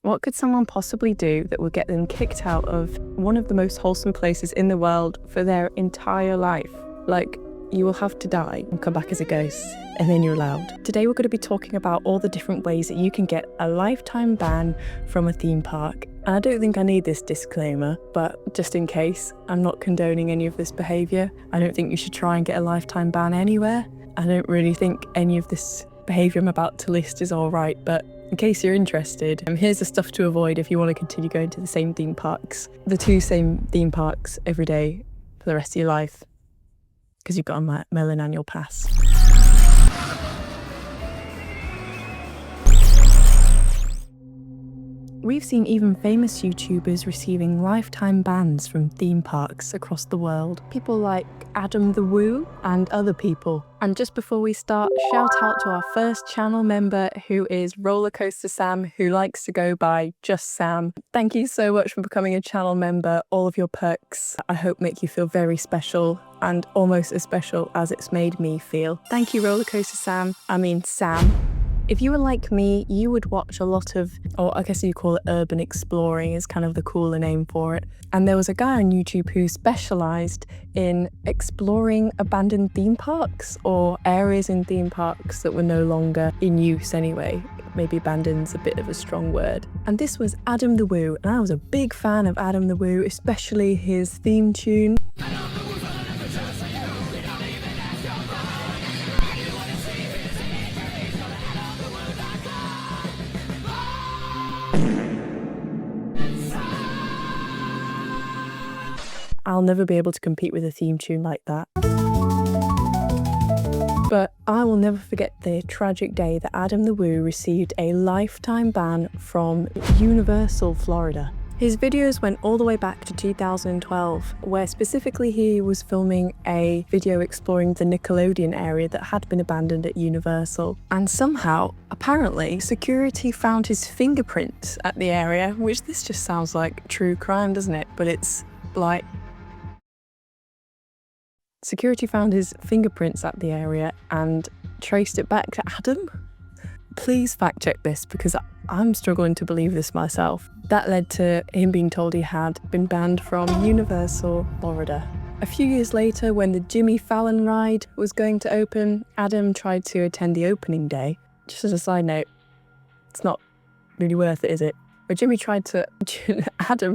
What could someone possibly do that would get them kicked out of one of the most wholesome places in the world for their entire life? Like, you will have to die and come back as a ghost, and then you're allowed. Today we're going to be talking about all the different ways that you can get a lifetime ban from a theme park. And I don't think I need this disclaimer, but just in case, I'm not condoning any of this behaviour. I don't think you should try and get a lifetime ban anywhere. I don't really think any of this behaviour I'm about to list is alright, but in case you're interested, here's the stuff to avoid if you want to continue going to the same theme parks. The two same theme parks every day for the rest of your life, because you've got a Merlin annual pass. We've seen even famous YouTubers receiving lifetime bans from theme parks across the world. People like Adam the Woo and other people. And just before we start, shout out to our first channel member, who is Rollercoaster Sam, who likes to go by just Sam. Thank you so much for becoming a channel member. All of your perks, I hope, make you feel very special, and almost as special as it's made me feel. Thank you, Rollercoaster Sam. Sam. If you were like me, you would watch a lot of, or I guess you call it urban exploring, is kind of the cooler name for it. And there was a guy on YouTube who specialised in exploring abandoned theme parks, or areas in theme parks that were no longer in use anyway. Maybe abandoned's a bit of a strong word. And this was Adam the Woo, and I was a big fan of Adam the Woo, especially his theme tune. I'll never be able to compete with a theme tune like that. But I will never forget the tragic day that Adam the Woo received a lifetime ban from Universal, Florida. His videos went all the way back to 2012, where specifically he was filming a video exploring the Nickelodeon area that had been abandoned at Universal. And somehow, apparently, security found his fingerprints at the area, which this just sounds like true crime, doesn't it? But it's like... Security found his fingerprints at the area and traced it back to Adam? Please fact check this, because I'm struggling to believe this myself. That led to him being told he had been banned from Universal, Florida. A few years later, when the Jimmy Fallon ride was going to open, Adam tried to attend the opening day. Just as a side note, it's not really worth it, is it? But Adam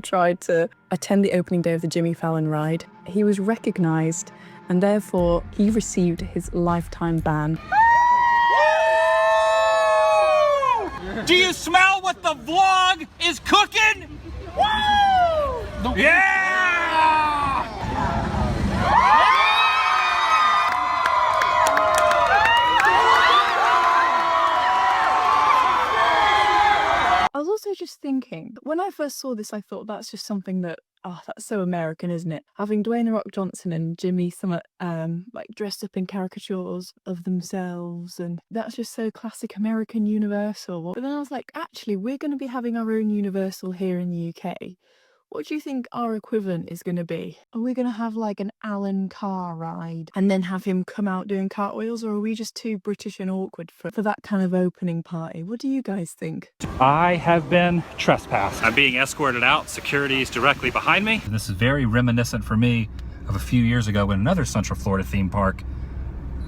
tried to attend the opening day of the Jimmy Fallon ride. He was recognised, and therefore he received his lifetime ban. Do you smell what the vlog is cooking? Woo! Yeah! I was also just thinking, when I first saw this, I thought that's just something that, that's so American, isn't it? Having Dwayne The Rock Johnson and Jimmy Summit, like dressed up in caricatures of themselves, and that's just so classic American Universal. But then I was like, actually, we're going to be having our own Universal here in the UK. What do you think our equivalent is going to be? Are we going to have like an Alan Carr ride and then have him come out doing cartwheels, or are we just too British and awkward for that kind of opening party? What do you guys think? I have been trespassed. I'm being escorted out. Security is directly behind me. This is very reminiscent for me of a few years ago when another Central Florida theme park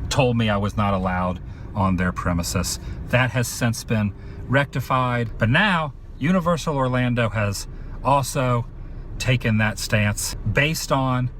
told me I was not allowed on their premises. That has since been rectified, but now Universal Orlando has also taken that stance based on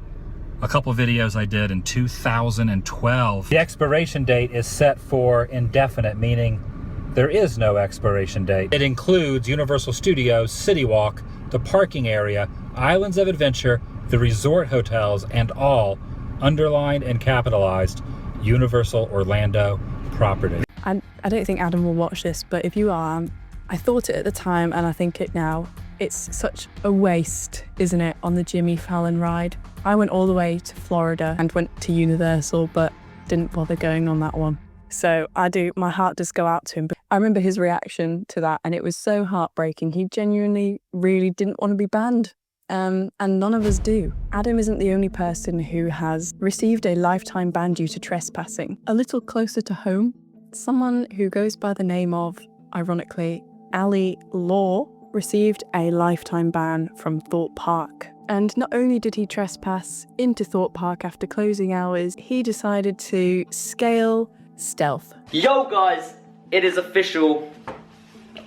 a couple videos I did in 2012. The expiration date is set for indefinite, meaning there is no expiration date. It includes Universal Studios, City Walk, the parking area, Islands of Adventure, the resort hotels, and all underlined and capitalized Universal Orlando property. I don't think Adam will watch this, but if you are, I thought it at the time and I think it now. It's such a waste, isn't it, on the Jimmy Fallon ride? I went all the way to Florida and went to Universal, but didn't bother going on that one. So my heart does go out to him. But I remember his reaction to that, and it was so heartbreaking. He genuinely really didn't want to be banned. And none of us do. Adam isn't the only person who has received a lifetime ban due to trespassing. A little closer to home, someone who goes by the name of, ironically, Ali Law, received a lifetime ban from Thorpe Park. And not only did he trespass into Thorpe Park after closing hours, he decided to scale stealth. Yo guys, it is official.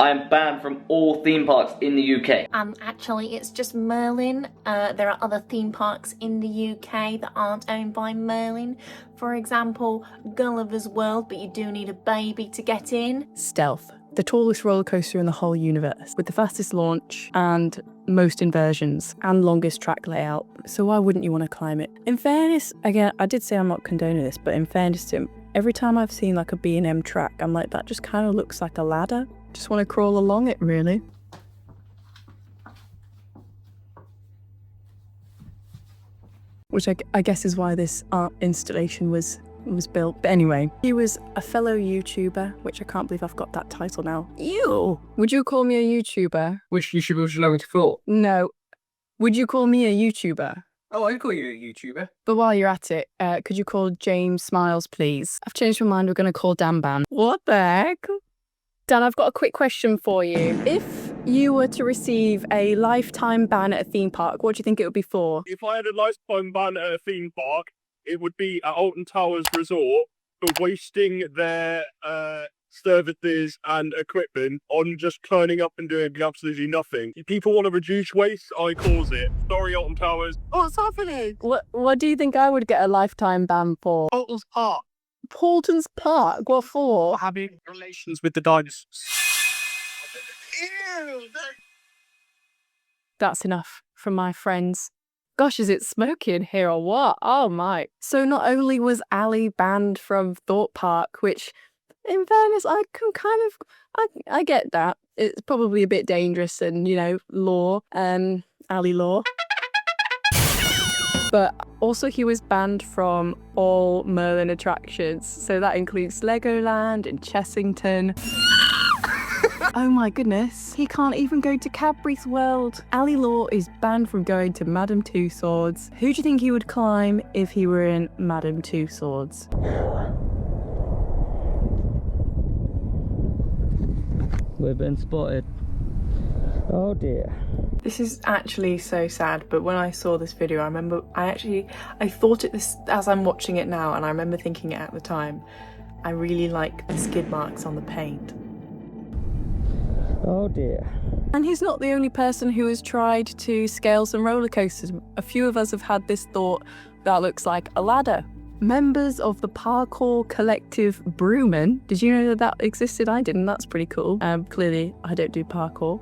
I am banned from all theme parks in the UK. Actually, it's just Merlin. There are other theme parks in the UK that aren't owned by Merlin. For example, Gulliver's World, but you do need a baby to get in. Stealth, the tallest roller coaster in the whole universe, with the fastest launch and most inversions and longest track layout. So why wouldn't you want to climb it? In fairness, again, I did say I'm not condoning this, but in fairness to him, every time I've seen like a B&M track, I'm like, that just kind of looks like a ladder. Just want to crawl along it, really. Which I guess is why this art installation was built. But anyway, he was a fellow YouTuber, which I can't believe I've got that title now. Ew! Would you call me a YouTuber? Which YouTuber would you like me to call? No. Would you call me a YouTuber? Oh, I can call you a YouTuber. But while you're at it, could you call James Smiles, please? I've changed my mind. We're going to call Dan Ban. What the heck? Dan, I've got a quick question for you. If you were to receive a lifetime ban at a theme park, what do you think it would be for? If I had a lifetime ban at a theme park, it would be at Alton Towers Resort for wasting their services and equipment on just turning up and doing absolutely nothing. If people want to reduce waste, I cause it. Sorry, Alton Towers. What's happening? What do you think I would get a lifetime ban for? Alton's Park. Paulton's Park? What for? Having relations with the dinosaurs. Ew! That's enough from my friends. Gosh, is it smoky in here or what? Oh my. So not only was Ali banned from Thorpe Park, which in fairness, I can kind of, I get that. It's probably a bit dangerous and, you know, law, Ali law. But also he was banned from all Merlin attractions. So that includes Legoland and Chessington. Oh my goodness, he can't even go to Cadbury's World. Ali Law is banned from going to Madame Tussauds. Who do you think he would climb if he were in Madame Tussauds? We've been spotted. Oh dear. This is actually so sad, but when I saw this video, I remember I thought it this as I'm watching it now, and I remember thinking it at the time. I really like the skid marks on the paint. Oh dear. And he's not the only person who has tried to scale some roller coasters. A few of us have had this thought that looks like a ladder. Members of the parkour collective Brewman. Did you know that existed? I didn't. That's pretty cool. Clearly, I don't do parkour.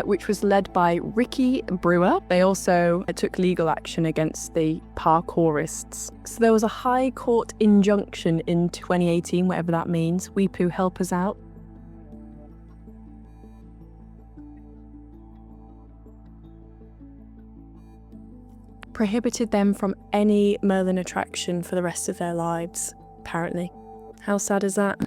Which was led by Ricky Brewer. They also took legal action against the parkourists. So there was a high court injunction in 2018, whatever that means. Weepoo, help us out. Prohibited them from any Merlin attraction for the rest of their lives, apparently. How sad is that?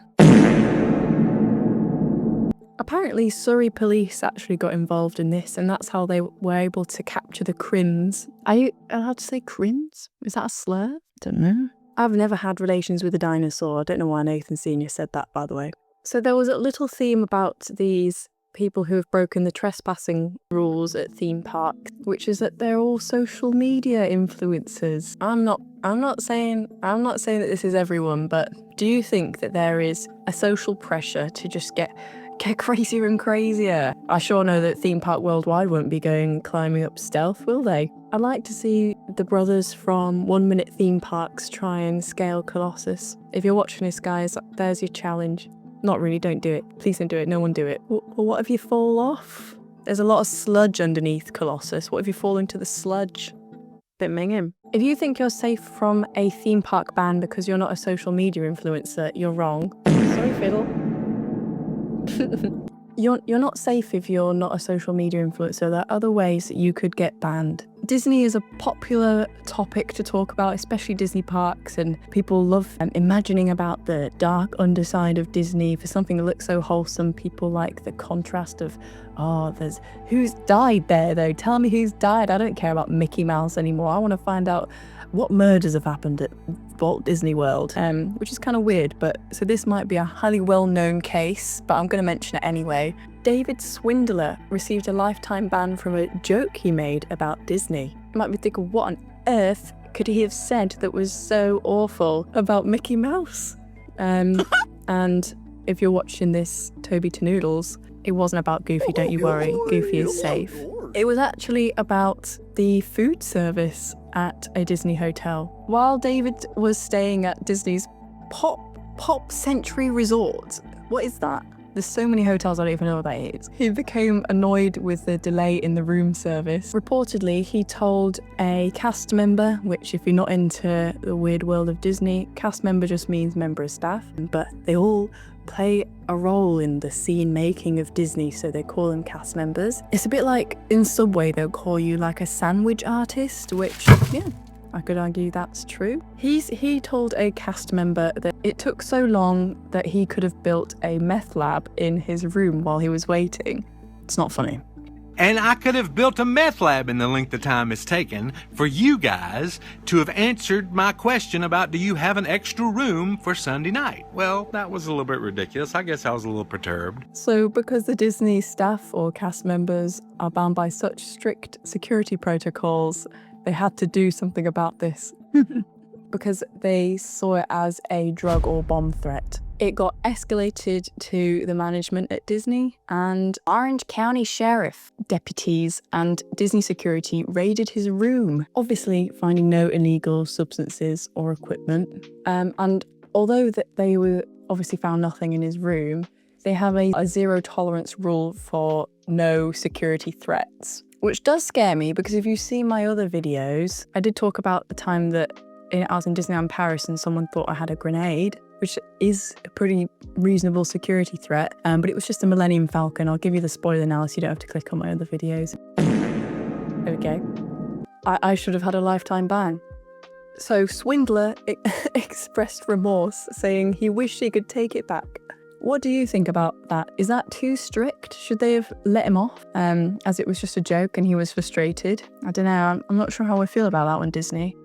Apparently Surrey police actually got involved in this, and that's how they were able to capture the crims. Are you allowed to say crims? Is that a slur? Don't know. I've never had relations with a dinosaur. I don't know why Nathan Sr. said that, by the way. So there was a little theme about these people who have broken the trespassing rules at theme parks, which is that they're all social media influencers. I'm not saying that this is everyone, but do you think that there is a social pressure to just get crazier and crazier? I sure know that Theme Park Worldwide won't be going climbing up stealth, will they? I'd like to see the brothers from 1 Minute Theme Parks try and scale Colossus. If you're watching this, guys, there's your challenge. Not really, don't do it. Please don't do it, no one do it. Well, what if you fall off? There's a lot of sludge underneath Colossus. What if you fall into the sludge? Bit minging. If you think you're safe from a theme park ban because you're not a social media influencer, you're wrong. Sorry, Fiddle. You're not safe if you're not a social media influencer. There are other ways that you could get banned. Disney is a popular topic to talk about, especially Disney parks, and people love imagining about the dark underside of Disney. For something that looks so wholesome, people like the contrast of, there's who's died there though. Tell me who's died. I don't care about Mickey Mouse anymore. I want to find out what murders have happened at Walt Disney World, which is kind of weird. But so this might be a highly well-known case, but I'm going to mention it anyway. David Swindler received a lifetime ban from a joke he made about Disney. You might be thinking, what on earth could he have said that was so awful about Mickey Mouse? And if you're watching this, Toby to Noodles, it wasn't about Goofy, don't you worry. Goofy is safe. It was actually about the food service at a Disney hotel. While David was staying at Disney's Pop Century Resort. What is that? There's so many hotels I don't even know what that is. He became annoyed with the delay in the room service. Reportedly, he told a cast member, which if you're not into the weird world of Disney, cast member just means member of staff, but they all play a role in the scene making of Disney, so they call them cast members. It's a bit like in Subway, they'll call you like a sandwich artist, which, yeah, I could argue that's true. He told a cast member that it took so long that he could have built a meth lab in his room while he was waiting. It's not funny. And I could have built a meth lab in the length of time it's taken for you guys to have answered my question about do you have an extra room for Sunday night? Well, that was a little bit ridiculous. I guess I was a little perturbed. So because the Disney staff or cast members are bound by such strict security protocols, they had to do something about this because they saw it as a drug or bomb threat. It got escalated to the management at Disney, and Orange County Sheriff deputies and Disney security raided his room, obviously finding no illegal substances or equipment. And although they were obviously found nothing in his room, they have a zero tolerance rule for no security threats, which does scare me because if you see my other videos, I did talk about the time that I was in Disneyland Paris and someone thought I had a grenade, which is a pretty reasonable security threat, but it was just a Millennium Falcon. I'll give you the spoiler now so you don't have to click on my other videos. There we go. I should have had a lifetime ban. So Swindler expressed remorse, saying he wished he could take it back. What do you think about that? Is that too strict? Should they have let him off, as it was just a joke and he was frustrated? I don't know, I'm not sure how I feel about that one, Disney.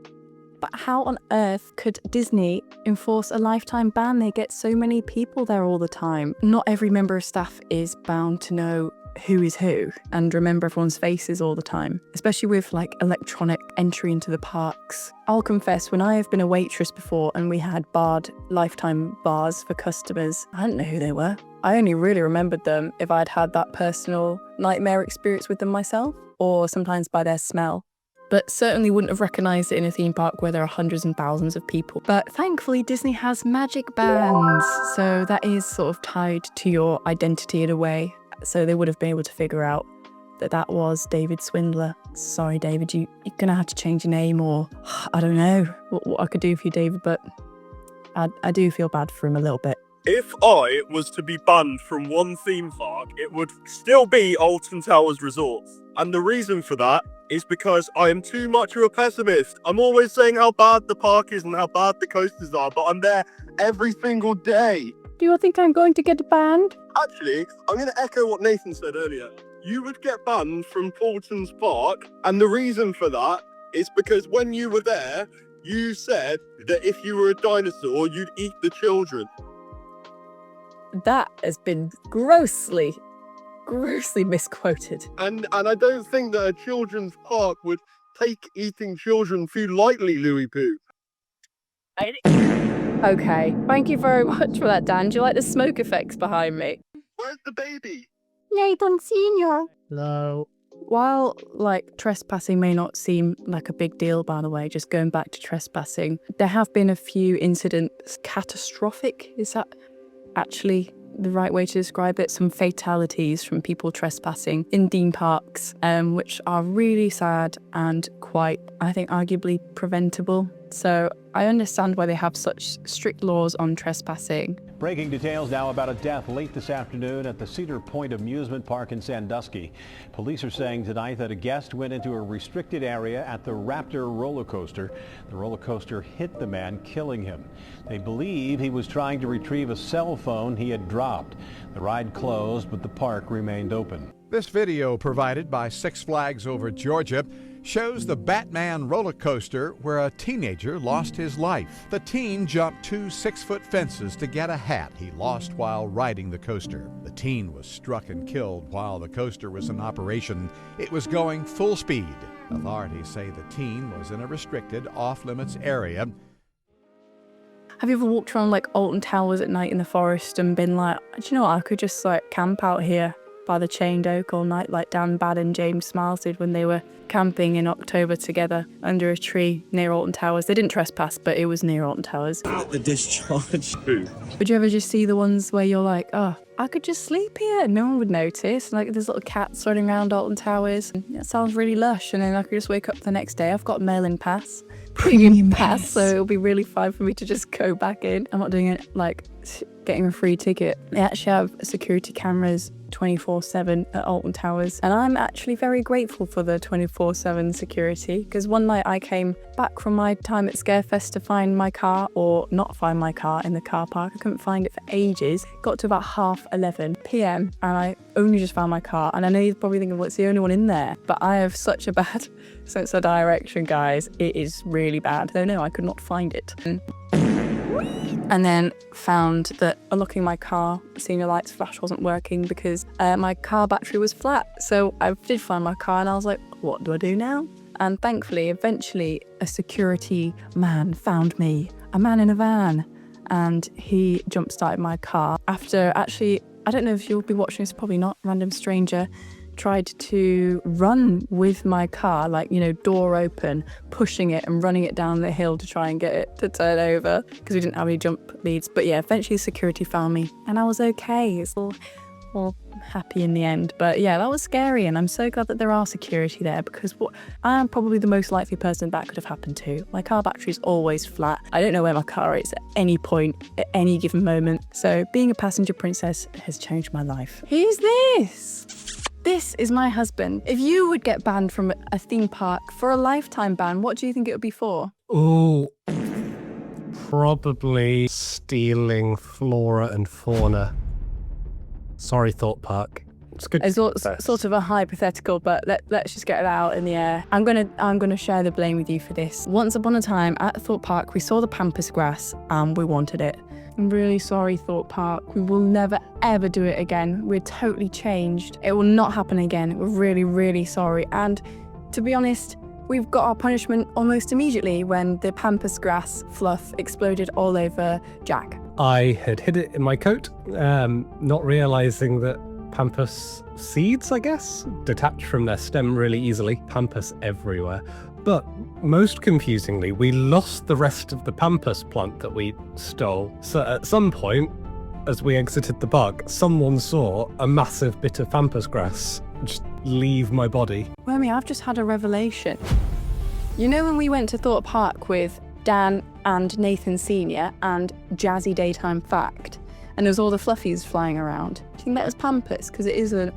But how on earth could Disney enforce a lifetime ban? They get so many people there all the time. Not every member of staff is bound to know who is who and remember everyone's faces all the time, especially with like electronic entry into the parks. I'll confess, when I have been a waitress before and we had barred lifetime bars for customers, I didn't know who they were. I only really remembered them if I'd had that personal nightmare experience with them myself, or sometimes by their smell. But certainly wouldn't have recognised it in a theme park where there are hundreds and thousands of people. But thankfully Disney has magic bands, so that is sort of tied to your identity in a way. So they would have been able to figure out that that was David Swindler. Sorry David, you're gonna have to change your name, or I don't know what I could do for you, David, but I do feel bad for him a little bit. If I was to be banned from one theme park, it would still be Alton Towers Resorts. And the reason for that is because I am too much of a pessimist. I'm always saying how bad the park is and how bad the coasters are, but I'm there every single day. Do you think I'm going to get banned? Actually, I'm going to echo what Nathan said earlier. You would get banned from Alton's Park, and the reason for that is because when you were there, you said that if you were a dinosaur, you'd eat the children. That has been grossly misquoted. And I don't think that a children's park would take eating children food lightly, Louis Pooh. Okay, thank you very much for that, Dan. Do you like the smoke effects behind me? Where's the baby? Nathan Senior. Hello. While, trespassing may not seem like a big deal, by the way, just going back to trespassing, there have been a few incidents. Catastrophic, is that actually the right way to describe it? Some fatalities from people trespassing in theme parks, which are really sad and quite, I think, arguably preventable. So I understand why they have such strict laws on trespassing. Breaking details now about a death late this afternoon at the Cedar Point Amusement Park in Sandusky. Police are saying tonight that a guest went into a restricted area at the Raptor roller coaster. The roller coaster hit the man, killing him. They believe he was trying to retrieve a cell phone he had dropped. The ride closed, but the park remained open. This video provided by Six Flags Over Georgia shows the Batman roller coaster where a teenager lost his life. The teen jumped 2 6-foot fences to get a hat he lost while riding the coaster. The teen was struck and killed while the coaster was in operation. It was going full speed. Authorities say the teen was in a restricted, off-limits area. Have you ever walked around like Alton Towers at night in the forest and been like, do you know what, I could just like camp out here by the chained oak all night like Dan Bad and James Smiles did when they were camping in October together under a tree near Alton Towers. They didn't trespass, but it was near Alton Towers. The discharge. Would you ever just see the ones where you're like, oh, I could just sleep here and no one would notice? Like there's little cats running around Alton Towers. That sounds really lush. And then I could just wake up the next day. I've got Merlin Pass, premium pass, so it'll be really fine for me to just go back in. I'm not doing it like getting a free ticket. They actually have security cameras 24/7 at Alton Towers, and I'm actually very grateful for the 24/7 security, because one night I came back from my time at Scarefest to find my car, or not find my car, in the car park. I couldn't find it for ages. Got to about 11:30 p.m. and I only just found my car, and I know you're probably thinking, well, it's the only one in there, but I have such a bad sense of direction, guys. It is really bad. So no, I could not find it. And then found that unlocking my car, senior lights flash wasn't working because my car battery was flat. So I did find my car and I was like, what do I do now? And thankfully, eventually, a security man found me, a man in a van, and he jump-started my car. After, actually, I don't know if you'll be watching this, probably not, random stranger tried to run with my car, like, you know, door open, pushing it and running it down the hill to try and get it to turn over because we didn't have any jump leads. But yeah, eventually security found me and I was okay. It's all happy in the end. But yeah, that was scary, and I'm so glad that there are security there, because I am probably the most likely person that could have happened to. My car battery is always flat. I don't know where my car is at any point, at any given moment. So being a passenger princess has changed my life. Who's this? This is my husband. If you would get banned from a theme park for a lifetime ban, what do you think it would be for? Oh, probably stealing flora and fauna. Sorry, Thorpe Park. It's good. It's sort of a hypothetical, but let's just get it out in the air. I'm gonna share the blame with you for this. Once upon a time at Thorpe Park, we saw the pampas grass and we wanted it. I'm really sorry, Thorpe Park. We will never, ever do it again. We're totally changed. It will not happen again. We're really, really sorry. And to be honest, we've got our punishment almost immediately when the pampas grass fluff exploded all over Jack. I had hid it in my coat, not realizing that pampas seeds, I guess, detach from their stem really easily. Pampas everywhere. But most confusingly, we lost the rest of the pampas plant that we stole. So at some point, as we exited the park, someone saw a massive bit of pampas grass just leave my body. Wormy, I've just had a revelation. You know when we went to Thorpe Park with Dan and Nathan Sr. and Jazzy Daytime Fact, and there was all the fluffies flying around? Do you think that was pampas? Because it is an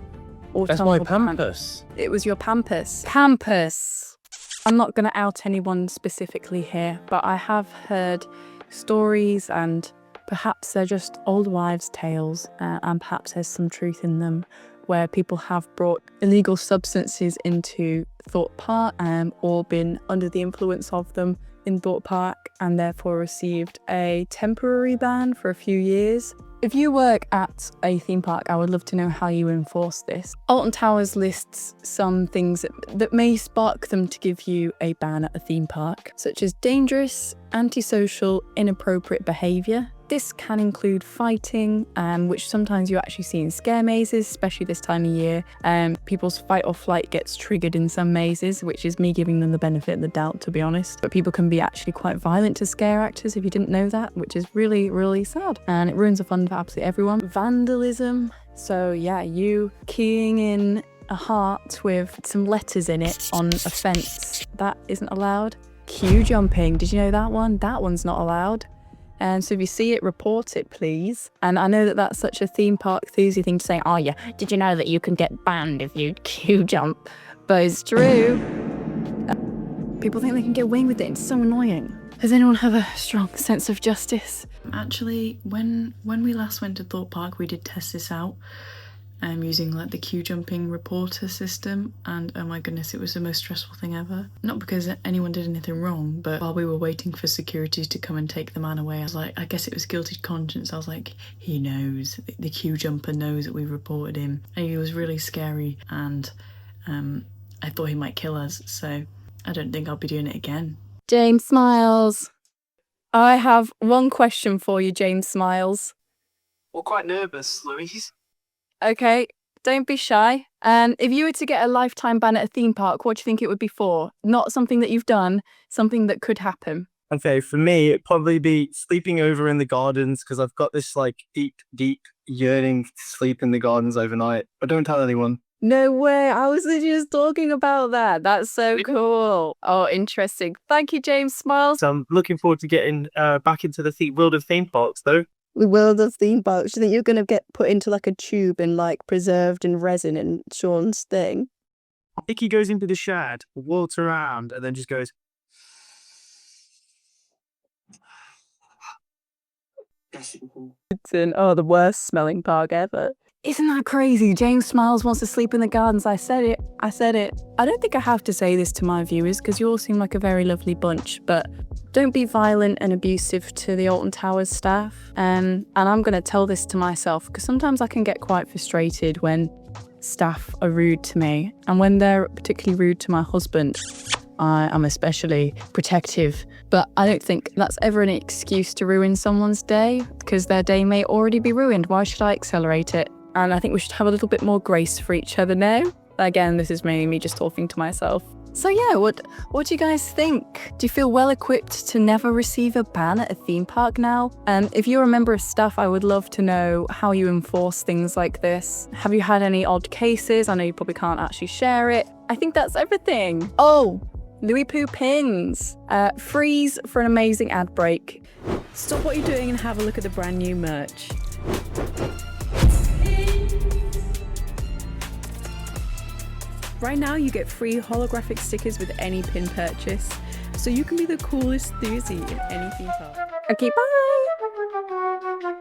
autumnal That's my plant. pampas. It was your pampas. Pampas! I'm not going to out anyone specifically here, but I have heard stories, and perhaps they're just old wives' tales, and perhaps there's some truth in them, where people have brought illegal substances into Thorpe Park or been under the influence of them in Thorpe Park and therefore received a temporary ban for a few years. If you work at a theme park, I would love to know how you enforce this. Alton Towers lists some things that may spark them to give you a ban at a theme park, such as dangerous, antisocial, inappropriate behaviour. This can include fighting, which sometimes you actually see in scare mazes, especially this time of year. People's fight or flight gets triggered in some mazes, which is me giving them the benefit of the doubt, to be honest. But people can be actually quite violent to scare actors if you didn't know that, which is really, really sad. And it ruins the fun for absolutely everyone. Vandalism. So yeah, you keying in a heart with some letters in it on a fence, that isn't allowed. Queue jumping, did you know that one? That one's not allowed. And so if you see it, report it, please. And I know that that's such a theme park enthusiast thing to say, oh yeah, did you know that you can get banned if you queue jump? But it's true. People think they can get away with it. It's so annoying. Does anyone have a strong sense of justice? Actually, when we last went to Thorpe Park, we did test this out. using like the queue jumping reporter system, and oh my goodness, it was the most stressful thing ever. Not because anyone did anything wrong, but while we were waiting for security to come and take the man away, I was like, I guess it was guilty conscience. I was like, he knows, the queue jumper knows that we reported him, and he was really scary, and I thought he might kill us, so I don't think I'll be doing it again. James Smiles. I have one question for you, James Smiles. Well, quite nervous, Louise. Okay, don't be shy. If you were to get a lifetime ban at a theme park, what do you think it would be for? Not something that you've done, something that could happen. Okay, for me, it'd probably be sleeping over in the gardens, because I've got this like deep yearning to sleep in the gardens overnight. But don't tell anyone. No way, I was literally just talking about that. That's so cool. Oh, interesting. Thank you, James Smiles. So I'm looking forward to getting back into the world of theme parks, though. The world of theme parks. Do you think you're going to get put into like a tube and like preserved in resin in Sean's thing? I think he goes into the shed, walks around, and then just goes. Oh, the worst smelling park ever. Isn't that crazy? James Smiles wants to sleep in the gardens. I said it. I don't think I have to say this to my viewers because you all seem like a very lovely bunch, but don't be violent and abusive to the Alton Towers staff. And I'm going to tell this to myself because sometimes I can get quite frustrated when staff are rude to me. And when they're particularly rude to my husband, I am especially protective. But I don't think that's ever an excuse to ruin someone's day because their day may already be ruined. Why should I accelerate it? And I think we should have a little bit more grace for each other now. Again, this is me just talking to myself. So yeah, what do you guys think? Do you feel well equipped to never receive a ban at a theme park now? If you're a member of staff, I would love to know how you enforce things like this. Have you had any odd cases? I know you probably can't actually share it. I think that's everything. Oh, Louis Poo pins. Freeze for an amazing ad break. Stop what you're doing and have a look at the brand new merch. Right now you get free holographic stickers with any pin purchase, so you can be the coolest Thursday in any theme park. Okay, bye!